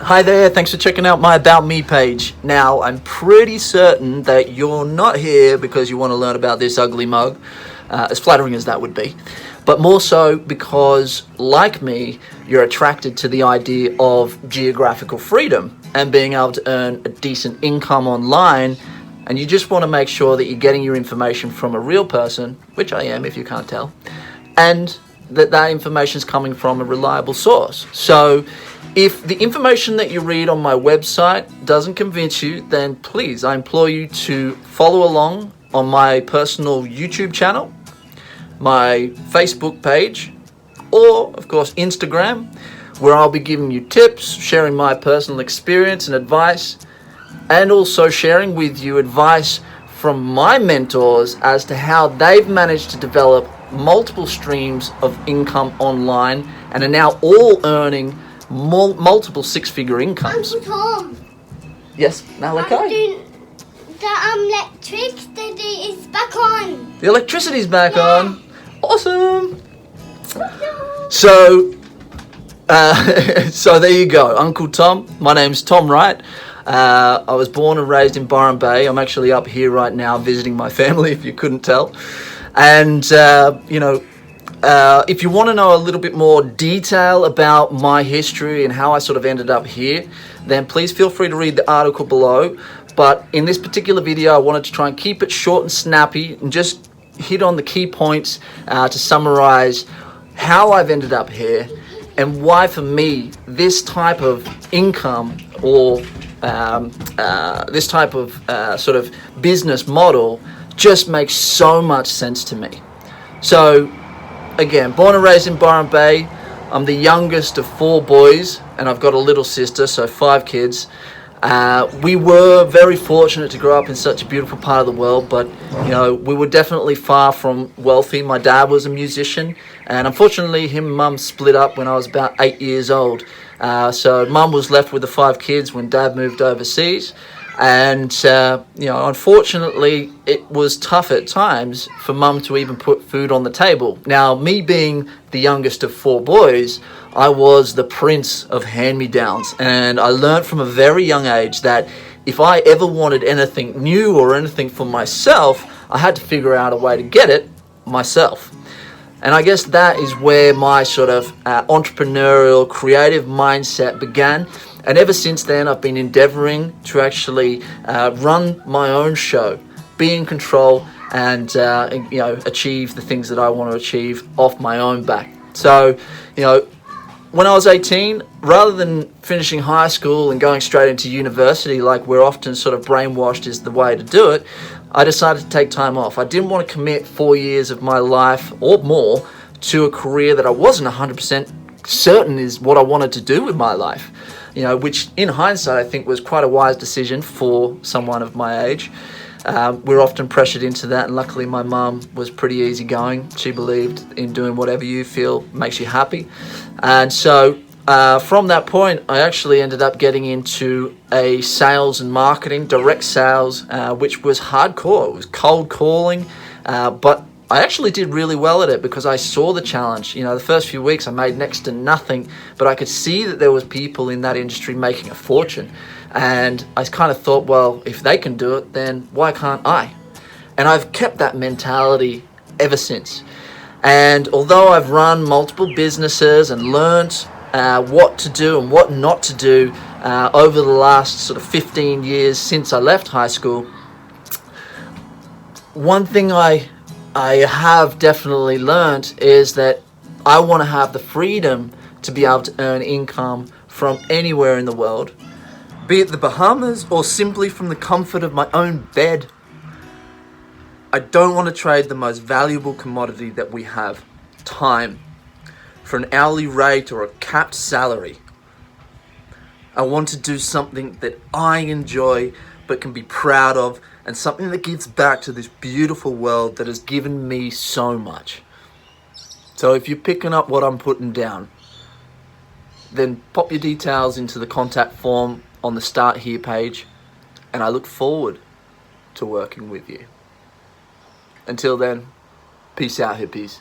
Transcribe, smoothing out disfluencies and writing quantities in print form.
Hi there, thanks for checking out my About Me page. Now, I'm pretty certain that you're not here because you want to learn about this ugly mug, as flattering as that would be, but more so because, like me, you're attracted to the idea of geographical freedom and being able to earn a decent income online, and you just want to make sure that you're getting your information from a real person, which I am if you can't tell, and that information is coming from a reliable source. So if the information that you read on my website doesn't convince you, then please, I implore you to follow along on my personal YouTube channel, my Facebook page, or of course Instagram, where I'll be giving you tips, sharing my personal experience and advice, and also sharing with you advice from my mentors as to how they've managed to develop multiple streams of income online and are now all earning multiple six-figure incomes. Uncle Tom. Yes, Malachi? The electricity is back on. The electricity's back on. Awesome. So, so there you go, Uncle Tom. My name's Tom Wright. I was born and raised in Byron Bay. I'm actually up here right now visiting my family, if you couldn't tell. And, if you want to know a little bit more detail about my history and how I sort of ended up here, then please feel free to read the article below. But in this particular video, I wanted to try and keep it short and snappy and just hit on the key points to summarize how I've ended up here and why, for me, this type of income or this type of sort of business model just makes so much sense to me. So, again, born and raised in Byron Bay. I'm the youngest of 4 boys, and I've got a little sister, so 5 kids. We were very fortunate to grow up in such a beautiful part of the world, but we were definitely far from wealthy. My dad was a musician, and unfortunately him and mum split up when I was about 8 years old. So mum was left with the 5 kids when dad moved overseas. And, unfortunately, it was tough at times for mum to even put food on the table. Now, me being the youngest of 4 boys, I was the prince of hand-me-downs. And I learned from a very young age that if I ever wanted anything new or anything for myself, I had to figure out a way to get it myself. And I guess that is where my sort of entrepreneurial, creative mindset began. And ever since then, I've been endeavoring to actually run my own show, be in control, and achieve the things that I want to achieve off my own back. So, when I was 18, rather than finishing high school and going straight into university, like we're often sort of brainwashed is the way to do it, I decided to take time off. I didn't want to commit 4 years of my life or more to a career that I wasn't 100% certain is what I wanted to do with my life. Which in hindsight I think was quite a wise decision for someone of my age. We're often pressured into that, and luckily my mum was pretty easygoing. She believed in doing whatever you feel makes you happy. And so from that point, I actually ended up getting into a sales and marketing, direct sales, which was hardcore. It was cold calling, but I actually did really well at it because I saw the challenge. The first few weeks I made next to nothing, but I could see that there was people in that industry making a fortune. And I kind of thought, well, if they can do it, then why can't I? And I've kept that mentality ever since. And although I've run multiple businesses and learnt what to do and what not to do over the last sort of 15 years since I left high school, one thing I have definitely learned is that I want to have the freedom to be able to earn income from anywhere in the world, be it the Bahamas or simply from the comfort of my own bed. I don't want to trade the most valuable commodity that we have, time, for an hourly rate or a capped salary. I want to do something that I enjoy but can be proud of, and something that gives back to this beautiful world that has given me so much. So if you're picking up what I'm putting down, then pop your details into the contact form on the Start Here page, and I look forward to working with you. Until then, peace out, hippies.